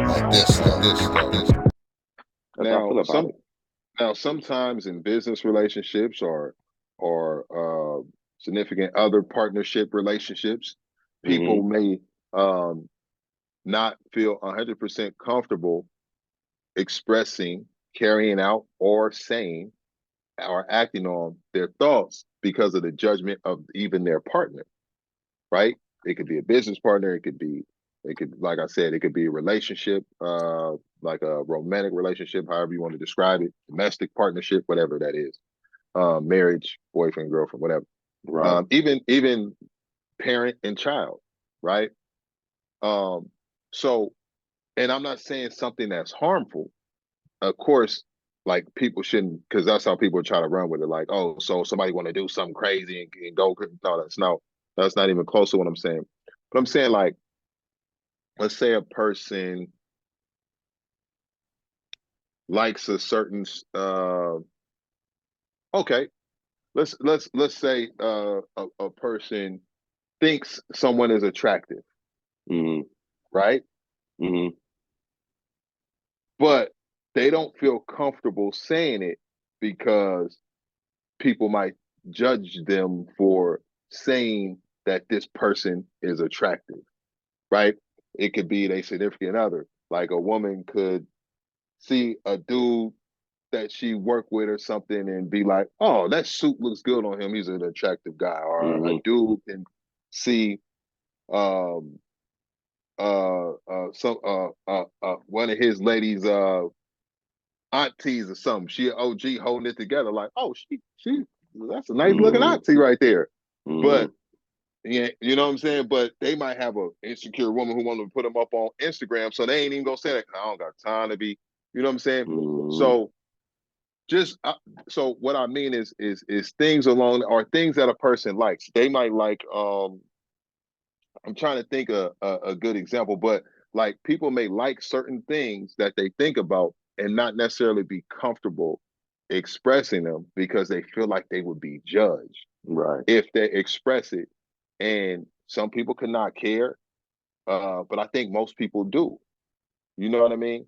Like this. That's how I Now, feel about it. sometimes in business relationships or significant other partnership relationships, Hmm. people may um, not feel 100% comfortable expressing, carrying out, or saying or acting on their thoughts because of the judgment of even their partner, right? It could be a business partner, like I said, it could be a relationship, like a romantic relationship, however you want to describe it, domestic partnership, whatever that is, marriage, boyfriend, girlfriend, whatever. Right. Even parent and child, right? Um, so, and I'm not saying something that's harmful. Of course, like people shouldn't, because that's how people try to run with it. Like, oh, so somebody want to do something crazy and go. No, that's not even close to what I'm saying. But I'm saying like, let's say a person likes a certain okay, let's say a person thinks someone is attractive, Hmm. right? Hmm. But they don't feel comfortable saying it because people might judge them for saying that this person is attractive, right? It could be their significant other. Like a woman could see a dude that she worked with or something and be like, oh, that suit looks good on him. He's an attractive guy. Or a Hmm. dude can see um some one of his ladies aunties or something. She an OG holding it together, like, oh, she that's a nice looking Hmm. auntie right there. Hmm. But yeah, you know what I'm saying? But they might have a insecure woman who want to put them up on Instagram, so they ain't even gonna say that. I don't got time to be, you know what I'm saying? Hmm. So just so what I mean is things along or things that a person likes. They might like I'm trying to think a good example, but like people may like certain things that they think about and not necessarily be comfortable expressing them because they feel like they would be judged Right. if they express it. And some people could not care, but I think most people do. You know what I mean?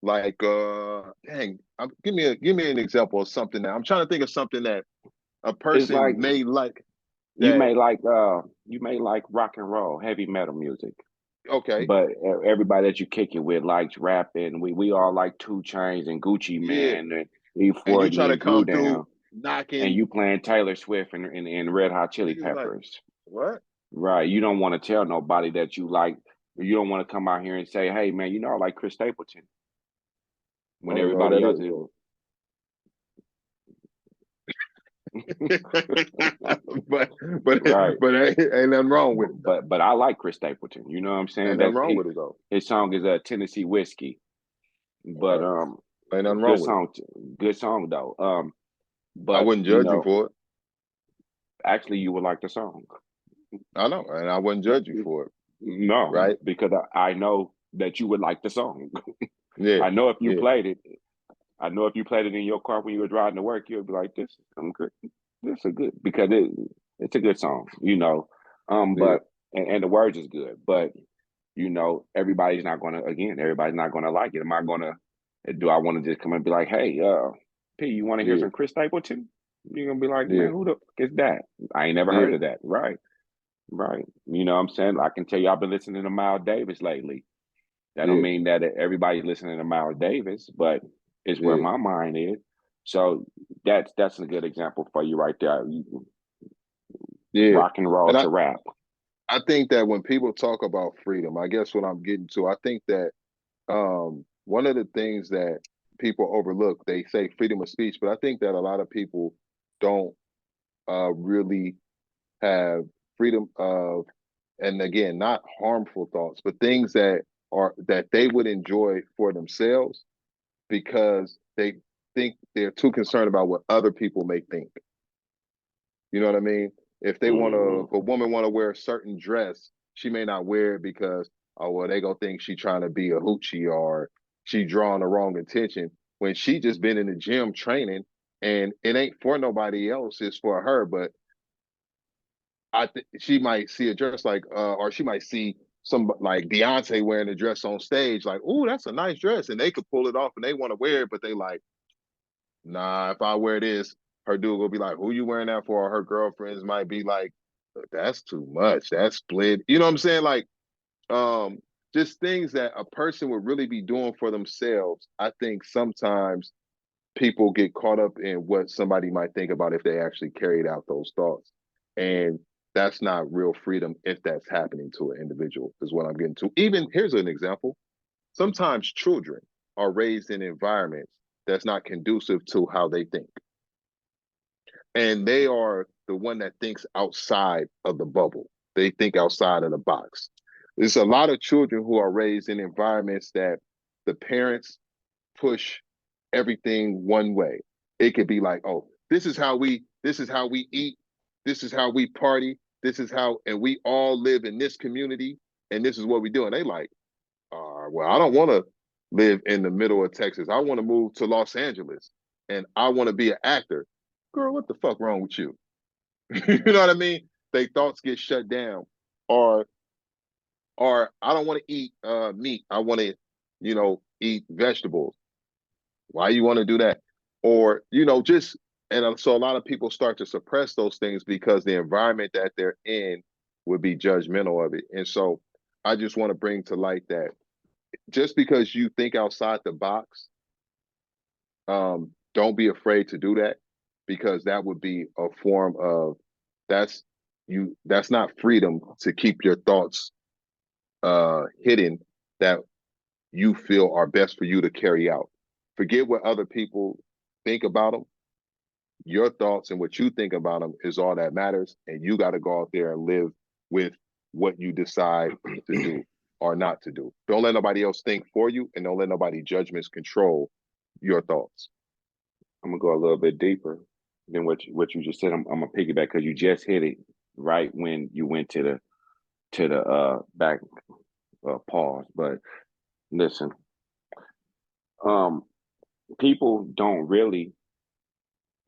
Like, dang, give me an example of something that I'm trying to think of something that a It's like person may like that. you may like rock and roll, heavy metal music. Okay, But everybody that you kick it with likes rapping. We all like Two Chains and Gucci yeah, Man and E and you Forty try to and come Glue through Down, and knocking you playing Taylor Swift and Red Hot Chili niggas like Peppers. what? Right. You don't want to tell nobody that you like. You don't want to come out here and say, "Hey, man, you know I like Chris Stapleton," I when don't even know who everybody that else is. is. but Right. but ain't nothing wrong with it though. But I like Chris Stapleton. You know what I'm saying? Ain't nothing That's wrong it. with it though. His song is a Tennessee Whiskey, All but right, ain't nothing good wrong with it. song, good song though. I But wouldn't judge you for it. actually, you would like the song. I know, and I wouldn't judge you for it. No, Right? because I know that you would like the song. Yeah, I know if you yeah, played it, I know if you played it in your car when you were driving to work, you'd be like, "This is some good. This is good," because it's a good song, you know. yeah, But and the words is good, but everybody's not gonna. Again, everybody's not gonna like it. Am I gonna? Do I want to just come and be like, "Hey, P, you want to hear yeah, some Chris Stapleton?" You're gonna be like, "Man, yeah, who the fuck is that? I ain't never yeah, heard of that." Right, right. You know what I'm saying? I can tell you, I've been listening to Miles Davis lately. That don't yeah, mean that everybody's listening to Miles Davis, but it's where yeah, my mind is. So that's a good example for you right there. yeah. Rock and roll And to rap. I think that when people talk about freedom, I guess what I'm getting to, I think that one of the things that people overlook, they say freedom of speech, but I think that a lot of people don't really have freedom of, and again, not harmful thoughts, but things that they would enjoy for themselves because they think they're too concerned about what other people may think. You know what I mean? If they want to, Hmm. if a woman want to wear a certain dress, she may not wear it because, oh, well, they gonna think she trying to be a hoochie or she drawing the wrong attention when she just been in the gym training and it ain't for nobody else, it's for her. But she might see a dress like, or she might see some like Beyonce wearing a dress on stage, like, "Oh, that's a nice dress," and they could pull it off and they want to wear it, but they like, "Nah, if I wear this, her dude will be like, who you wearing that for?" Or her girlfriends might be like, "That's too much. That's split." You know what I'm saying? Like, um, just things that a person would really be doing for themselves. I think sometimes people get caught up in what somebody might think about if they actually carried out those thoughts. And that's not real freedom if that's happening to an individual, is what I'm getting to. Even here's an example. Sometimes children are raised in environments that's not conducive to how they think. And they are the one that thinks outside of the bubble. They think outside of the box. There's a lot of children who are raised in environments that the parents push everything one way. It could be like, oh, this is how we eat, this is how we party, this is how, and we all live in this community, and this is what we do. And they like, well, I don't want to live in the middle of Texas. I want to move to Los Angeles and I want to be an actor. Girl, what the fuck wrong with you? You know what I mean? They thoughts get shut down. Or I don't want to eat meat. I want to, eat vegetables. Why you want to do that? Or, just, and so a lot of people start to suppress those things because the environment that they're in would be judgmental of it. And so I just want to bring to light that just because you think outside the box, don't be afraid to do that, because that would be a form of, that's that's not freedom to keep your thoughts hidden that you feel are best for you to carry out. Forget what other people think about them. Your thoughts and what you think about them is all that matters. And you got to go out there and live with what you decide to do or not to do. Don't let nobody else think for you, and don't let nobody judgments control your thoughts. I'm gonna go a little bit deeper than what you just said. I'm gonna piggyback because you just hit it right when you went to the back pause. But listen, um, people don't really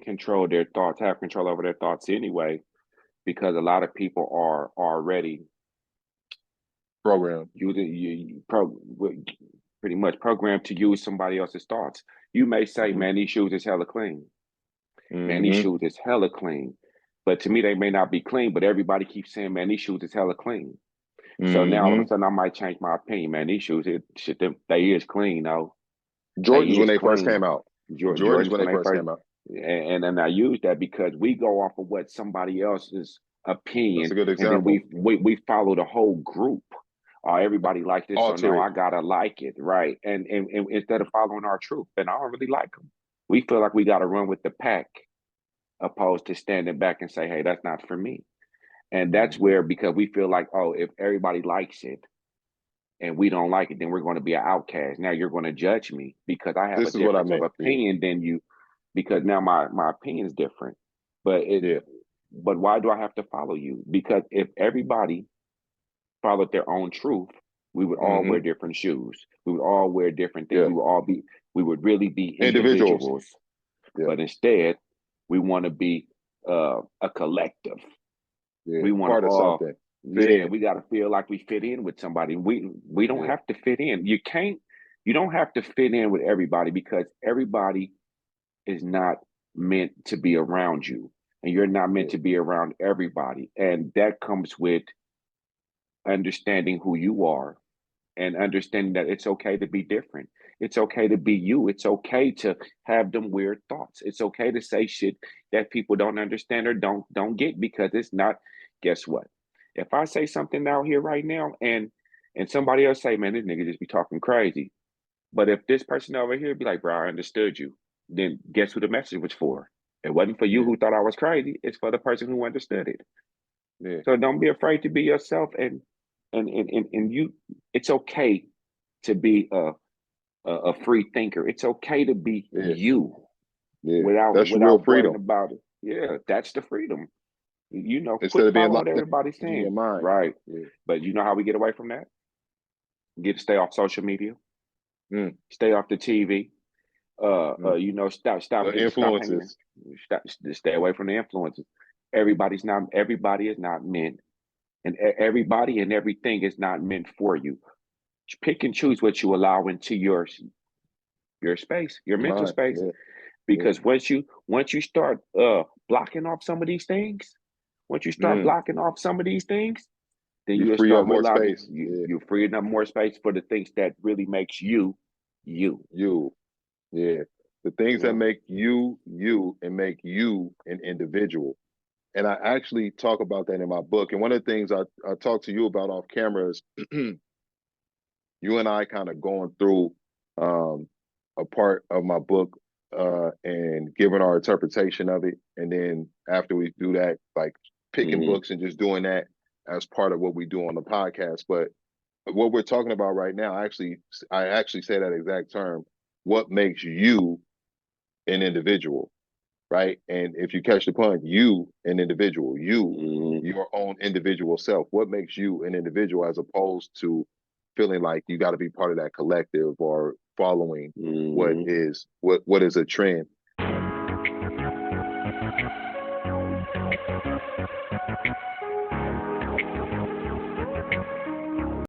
control their thoughts, have control over their thoughts anyway, because a lot of people are already Program. pretty much programmed to use somebody else's thoughts. You may say, Mm-hmm. "Man, these shoes is hella clean. Man, these Mm-hmm. shoes is hella clean." But to me, they may not be clean, but everybody keeps saying, "Man, these shoes is hella clean." So now all of a Mm-hmm. sudden I might change my opinion. Man, these shoes, they is clean though. They Jordans when is they first clean. came out. Jordans Jordans when when they they first first, came out. and then I use that because we go off of what somebody else's That's opinion, a good and then example. we follow the whole group. Everybody like this, so Alter now it. I gotta like it, right? And instead of following our truth, and I don't really like them. We feel like we gotta run with the pack, opposed to standing back and say, "Hey, that's not for me." And that's Mm-hmm. where, because we feel like, oh, if everybody likes it and we don't like it, then we're going to be an outcast. Now you're going to judge me because I have a This is what I difference of meant. Yeah. opinion than you, because now my opinion is different. But Yeah. why do I have to follow you? Because if everybody followed their own truth, we would all Mm-hmm. wear different shoes. We would all wear different things. Yeah. We would really be Individuals. individuals. Yeah. But instead, we want to be a collective. Yeah. We want to Part of all, something. Fit yeah, in. we got to feel like we fit in with somebody. We don't Yeah. have to fit in. You don't have to fit in with everybody, because everybody is not meant to be around you, and you're not meant Yeah. to be around everybody. And that comes with understanding who you are, and understanding that it's okay to be different. It's okay to be you. It's okay to have them weird thoughts. It's okay to say shit that people don't understand or don't get, because it's not. Guess what? If I say something out here right now, and somebody else say, "Man, this nigga just be talking crazy," but if this person over here be like, "Bro, I understood you," then guess who the message was for? It wasn't for you Yeah. who thought I was crazy. It's for the person who understood it. Yeah. So don't be afraid to be yourself, and you. It's okay to be a free thinker. It's okay to be Yeah. you Yeah. without That's real worrying freedom. about it. Yeah, that's the freedom. Instead Quit of being following what locked everybody's in your saying. mind. Right. Yeah. But you know how we get away from that? Stay off social media, Mm. stay off the TV. Mm. Stop The stop hanging, influences. stay away from the influences. Everybody is not meant, and everybody and everything is not meant for you. Pick and choose what you allow into your space, your mental Mind. space. Yeah. Yeah. Because once you start blocking off some of these things, once you start Mm. blocking off some of these things, then You you'll free up start more realizing space. Yeah. you freeing up more space for the things that really makes you you. You. Yeah. The things that Yeah. make you you and make you an individual. And I actually talk about that in my book. And one of the things I talk to you about off camera is you and I kind of going through um, a part of my book and giving our interpretation of it. And then after we do that, like picking Mm-hmm. books and just doing that as part of what we do on the podcast. But what we're talking about right now, I actually say that exact term. What makes you an individual, right? And if you catch the pun, you an individual, you Mm-hmm. your own individual self. What makes you an individual as opposed to feeling like you got to be part of that collective or following Mm-hmm. what is a trend.